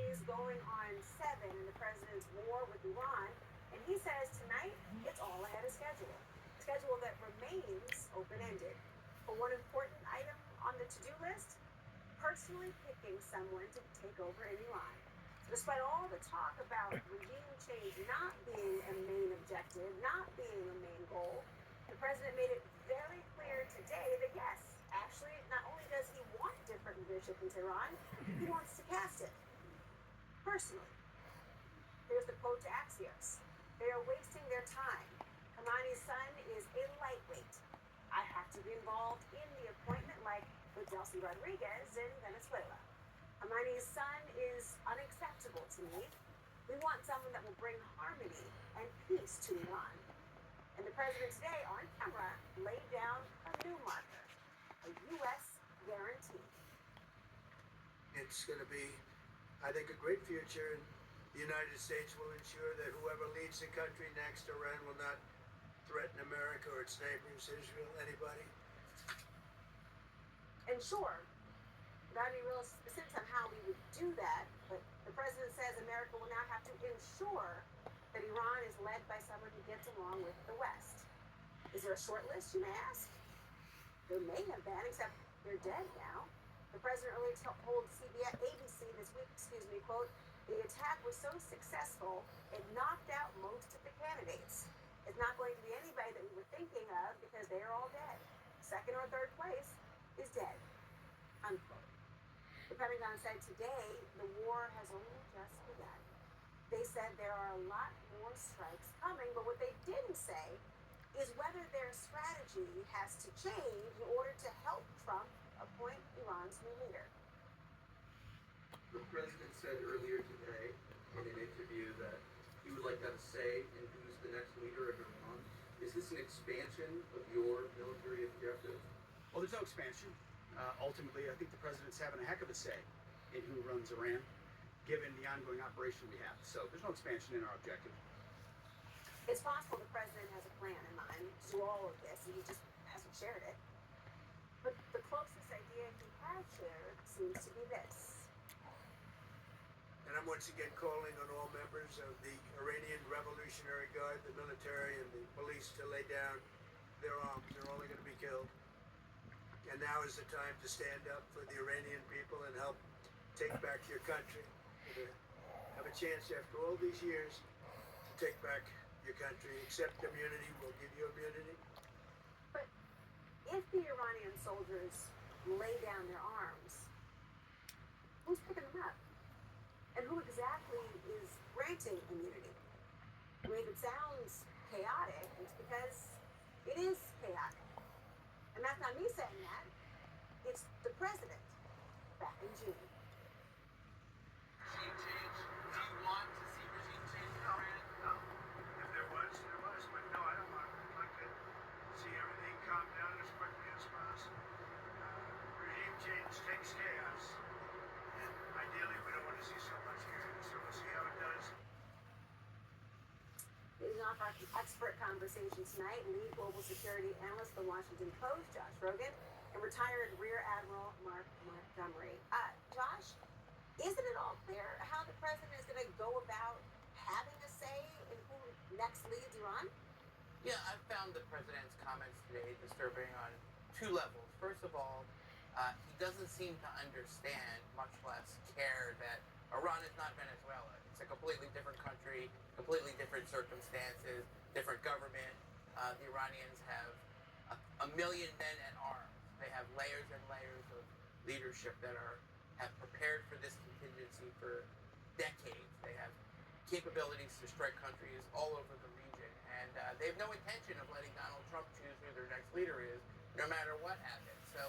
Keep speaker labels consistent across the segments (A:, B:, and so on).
A: days going on 7 in the president's war with Iran, and he says tonight it's all ahead of schedule. Schedule that remains open-ended. But one important item on the to-do list, personally picking someone to take over in Iran. So despite all the talk about regime change not being a main objective, not being a main goal, the president made it very clear today that yes, actually, not only does he want different leadership in Tehran, he wants to cast it personally. Here's the quote to Axios. They are wasting their time. Khamenei's son is a lightweight. I have to be involved in the appointment like with Delcy Rodriguez in Venezuela. Khamenei's son is unacceptable to me. We want someone that will bring harmony and peace to Iran. And the president today, on camera, laid down a new marker, a U.S. guarantee.
B: It's going to be, I think, a great future. And the United States will ensure that whoever leads the country next, Iran will not threaten America or its neighbors, Israel, anybody.
A: And sure, without any real specifics on how we would do that, but the president says America will now have to ensure that Iran is led by someone who gets along with the West. Is there a short list, you may ask? There may have been, except they're dead now. The president earlier told ABC this week, quote, the attack was so successful, it knocked out most of the candidates. It's not going to be anybody that we were thinking of because they are all dead. Second or third place is dead, unquote. The Pentagon said today the war has only just begun. They said there are a lot more strikes coming, but what they didn't say is whether their strategy has to change in order to help Trump appoint Iran's new leader.
C: The president said earlier today in an interview that he would like to have a say in who's the next leader of Iran. Is this an expansion of your military objectives?
D: Well, there's no expansion. Ultimately, I think the president's having a heck of a say in who runs Iran, given the ongoing operation we have. So there's no expansion in our objective.
A: It's possible the president has a plan in mind to do all of this, and he just hasn't shared it. But the closest idea he has shared seems to be this.
B: And I'm once again calling on all members of the Iranian Revolutionary Guard, the military and the police, to lay down their arms. They're only going to be killed. And now is the time to stand up for the Iranian people and help take back your country. To have a chance after all these years to take back your country. Accept immunity, we'll give you immunity.
A: But if the Iranian soldiers lay down their arms, who's picking them up? And who exactly is granting immunity? I mean, if it sounds chaotic, it's because it is chaotic. And that's not me saying that. It's the president back in June.
E: Regime change? Do you want to see regime change in Iran?
B: No. If there was, there was. But no, I don't want it. I'd like to see everything calm down as quickly as possible. Regime change takes chaos. And ideally, we don't want to see so much chaos. So we'll see how it does.
A: Leading off our expert conversation tonight, lead global security analyst for the Washington Post, Josh Rogan, and retired Rear Admiral Mark Montgomery. Josh, isn't it all clear how the president is going to go about having a say in who next leads Iran?
E: Yeah, I found the president's comments today disturbing on two levels. First of all, he doesn't seem to understand, much less care, that Iran is not Venezuela. It's a completely different country, completely different circumstances, different government. The Iranians have a million men at arms. They have layers and layers of leadership that have prepared for this contingency for decades. They have capabilities to strike countries all over the region, and they have no intention of letting Donald Trump choose who their next leader is, no matter what happens. So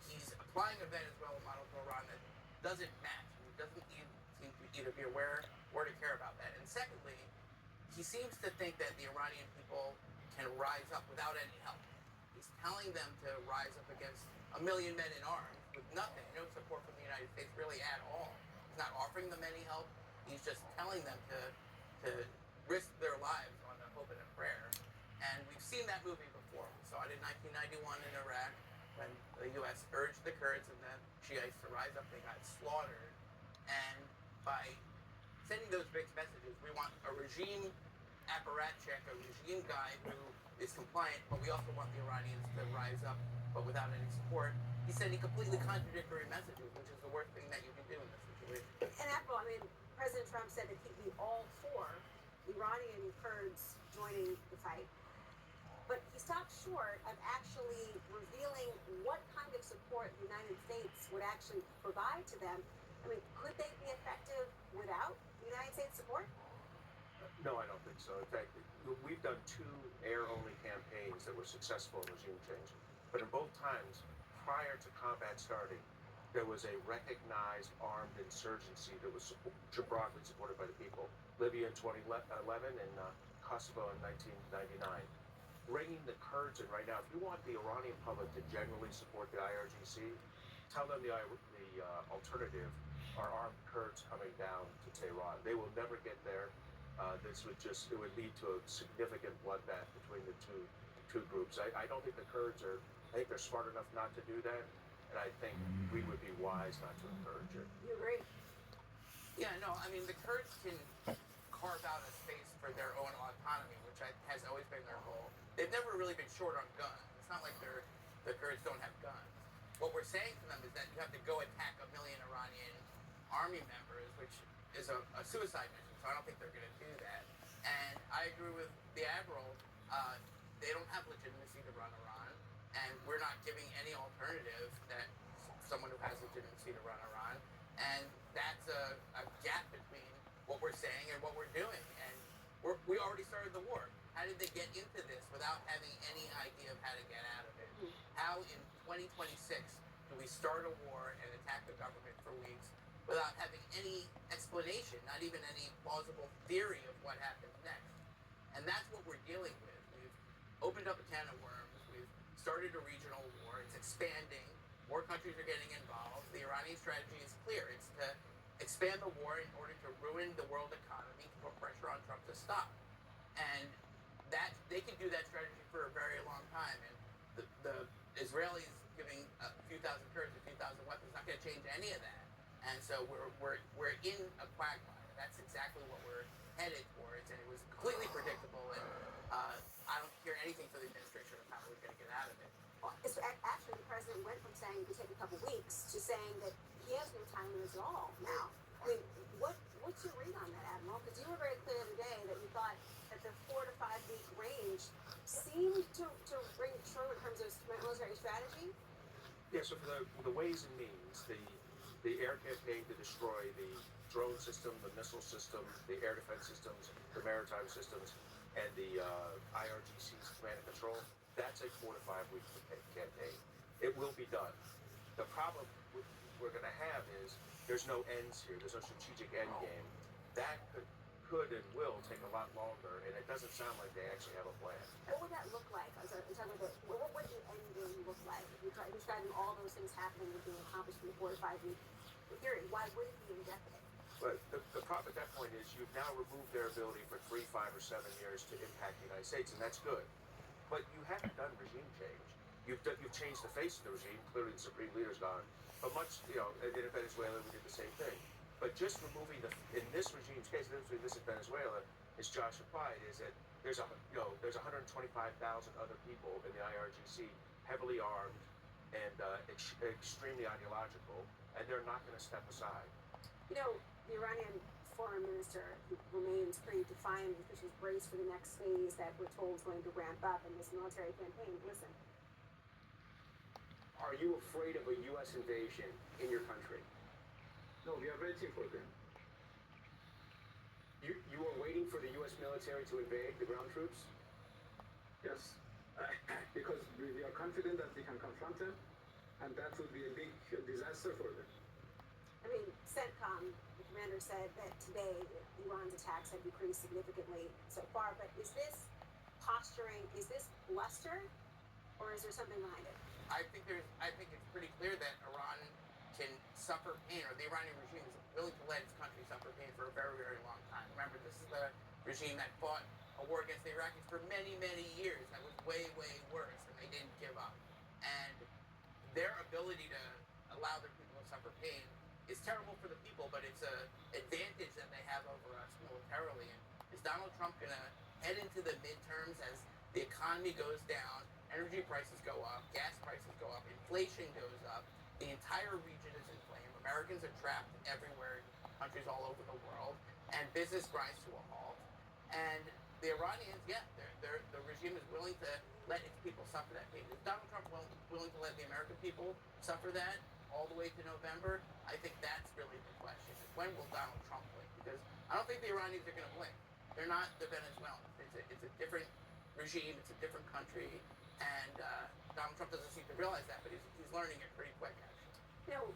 E: he's applying a Venezuela model to Iran that doesn't match. He doesn't seem to either be aware or to care about that. And secondly, he seems to think that the Iranian people can rise up without any help. He's telling them to rise up against a million men in arms with nothing, no support from the United States really at all. He's not offering them any help. He's just telling them to risk their lives on a hope and a prayer. And we've seen that movie before. We saw it in 1991 in Iraq when the U.S. urged the Kurds and the Shiites to rise up. They got slaughtered. And by sending those mixed messages. We want a regime apparatchik, a regime guy who is compliant, but we also want the Iranians to rise up, but without any support. He's sending completely contradictory messages, which is the worst thing that you can do in this situation.
A: And after all, I mean, President Trump said that he'd be all for Iranian Kurds joining the fight, but he stopped short of actually revealing what kind of support the United States would actually provide to them. I mean, could they be effective without the United States support?
F: No, I don't think so. In fact, we've done 2 air-only campaigns that were successful in regime change. But in both times, prior to combat starting, there was a recognized armed insurgency that was broadly supported by the people. Libya in 2011 and Kosovo in 1999. Bringing the Kurds in right now, if you want the Iranian public to generally support the IRGC, tell them the alternative are armed Kurds coming down to Tehran. They will never get there. It would lead to a significant bloodbath between the two groups. I don't think the Kurds I think they're smart enough not to do that, and I think we would be wise not to encourage it.
A: You agree?
E: Yeah, no, I mean, the Kurds can carve out a space for their own autonomy, which has always been their goal. They've never really been short on guns. It's not like the Kurds don't have guns. What we're saying to them is that you have to go attack 1 million Iranian army members, which is a suicide mission, so I don't think they're going to do that. And I agree with the Admiral. They don't have legitimacy to run Iran, and we're not giving any alternative that someone who has legitimacy to run Iran. And that's a gap between what we're saying and what we're doing. And we already started the war. How did they get into this without having any idea of how to get out of it? How in 2026 do we start a war and attack the government for weeks without having any explanation, not even any plausible theory of what happens next? And that's what we're dealing with. We've opened up a can of worms. We've started a regional war. It's expanding. More countries are getting involved. The Iranian strategy is clear. It's to expand the war in order to ruin the world economy, to put pressure on Trump to stop. And that they can do that strategy for a very long time. And the Israelis giving a few thousand Kurds a few thousand weapons is not going to change any of that. And so we're in a quagmire. That's exactly what we're headed towards, and it was completely predictable. And I don't hear anything from the administration of how we're going to get out of it.
A: Well, actually, the president went from saying it would take a couple weeks to saying that he has no time limits at all now. I mean, what's your read on that, Admiral? Because you were very clear today that you thought that the 4 to 5 week range seemed to ring true in terms of military strategy.
F: Yeah, so for the ways and means, the air campaign to destroy the drone system, the missile system, the air defense systems, the maritime systems, and the IRGC's command and control, that's a 4 to 5 week campaign. It will be done. The problem we're going to have is there's no ends here. There's no strategic end game. That could and will take a lot longer, and it doesn't sound like they actually have a plan.
A: What would that look like? What would the end game look like? If you're describing all those things happening and being accomplished in the 4 to 5 week period, why would it be indefinite?
F: But the problem at that point is you've now removed their ability for 3, 5, or 7 years to impact the United States, and that's good. But you haven't done regime change. You've changed the face of the regime. Clearly, the supreme leader's gone. But in Venezuela, we did the same thing. But just removing in this regime's case, the difference between this and Venezuela, as Josh replied, is that there's 125,000 other people in the IRGC, heavily armed and extremely ideological, and they're not going to step aside.
A: You know, the Iranian foreign minister remains pretty defiant. The officials brace for the next phase that we're told is going to ramp up in this military campaign. Listen.
G: Are you afraid of a U.S. invasion in your country?
H: No, we are waiting for them.
G: You are waiting for the U.S. military to invade the ground troops?
H: Yes, because we are confident that we can confront them, and that would be a big disaster for them.
A: I mean, CENTCOM, the commander said that today Iran's attacks have decreased significantly so far, but is this posturing, is this bluster, or is there something behind it?
E: I think it's pretty clear that Iran can suffer pain, or the Iranian regime is willing to let its country suffer pain for a very, very long time. Remember, this is the regime that fought a war against the Iraqis for many, many years. That was way, way worse, and they didn't give up. And their ability to allow their people to suffer pain is terrible for the people, but it's a advantage that they have over us militarily. And is Donald Trump going to head into the midterms as the economy goes down, energy prices go up, gas prices go up, inflation goes up, the entire region is in flame, Americans are trapped everywhere in countries all over the world, and business grinds to a halt. And the Iranians, the regime is willing to let its people suffer that pain. Is Donald Trump willing to let the American people suffer that all the way to November? I think that's really the question. Is when will Donald Trump blink? Because I don't think the Iranians are going to blink. They're not the Venezuelans. It's a different regime. It's a different country. And Donald Trump doesn't seem to realize that, but he's learning it pretty quick, actually.
A: You know,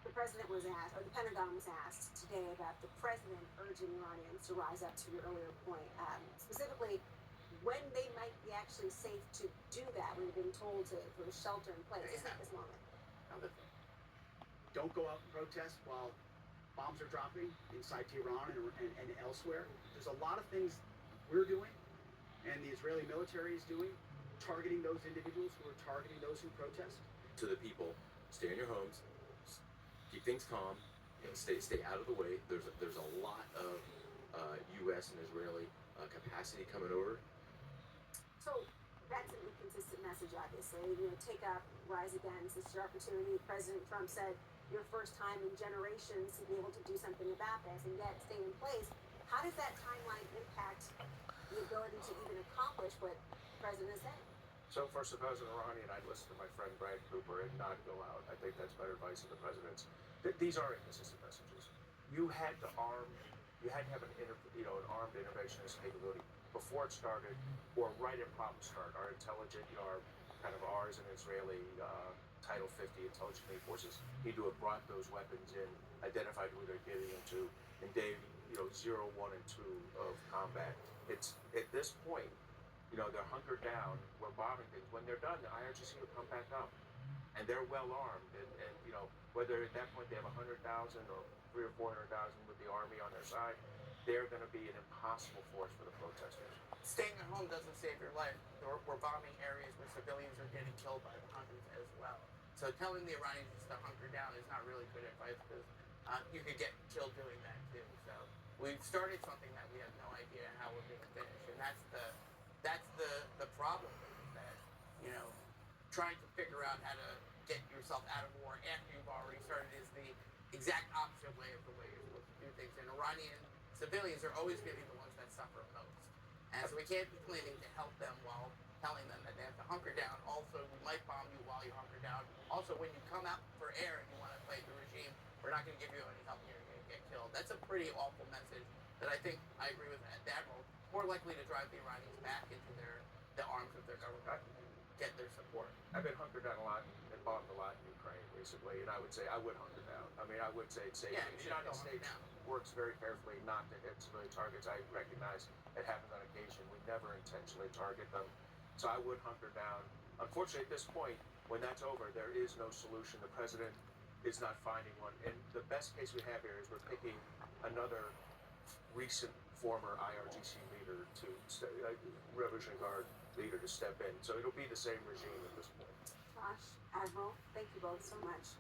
A: the president was asked, or the Pentagon was asked today about the president urging Iranians to rise up, to your earlier point, specifically when they might be actually safe to do that. We've been told to shelter in place at this moment.
D: Don't go out and protest while bombs are dropping inside Tehran and elsewhere. There's a lot of things we're doing and the Israeli military is doing, targeting those individuals who are targeting those who protest.
I: To the people, stay in your homes, keep things calm, stay out of the way. There's a lot of U.S. and Israeli capacity coming over.
A: So that's an inconsistent message, obviously. You know, take up, rise against. This is your opportunity. President Trump said your first time in generations to be able to do something about this, and yet stay in place. How does that timeline impact the ability to even accomplish what the president is saying?
F: So first, if I was an Iranian, I'd listen to my friend Brad Cooper and not go out. I think that's better advice than the president's. These are inconsistent messages. You had to have an armed interventionist capability before it started, or right at problem start. Our intelligent, our kind of ours and Israeli Title 50 intelligence forces need to have brought those weapons in, identified who they're getting into, and day 0, 1, and 2 of combat. It's at this point. They're hunkered down, we're bombing things. When they're done, the IRGC will come back up. And they're well armed. And whether at that point they have 100,000 or 300,000 or 400,000 with the army on their side, they're going to be an impossible force for the protesters.
E: Staying at home doesn't save your life. We're bombing areas where civilians are getting killed by the hundreds as well. So telling the Iranians to hunker down is not really good advice, because you could get killed doing that too. So we've started something that we have no idea how we're going to finish. And that's the problem, is that, trying to figure out how to get yourself out of war after you've already started is the exact opposite way of the way you're supposed to do things. And Iranian civilians are always going to be the ones that suffer most. And so we can't be claiming to help them while telling them that they have to hunker down. Also, we might bomb you while you hunker down. Also, when you come out for air and you want to fight the regime, we're not going to give you any help and you're going to get killed. That's a pretty awful message that I think I agree with the Admiral, more likely to drive the Iranians back into the arms of their government and get their support.
F: I've been hunkered down a lot and bombed a lot in Ukraine recently, and I would say I would hunker down. I mean, I would say it's safe.
E: Yeah,
F: The United States works very carefully not to hit civilian targets. I recognize it happens on occasion. We never intentionally target them. So I would hunker down. Unfortunately, at this point, when that's over, there is no solution. The president is not finding one. And the best case we have here is we're picking another recent former IRGC leader Revolutionary Guard leader to step in. So it'll be the same regime at this point.
A: Josh, Admiral, thank you both so much.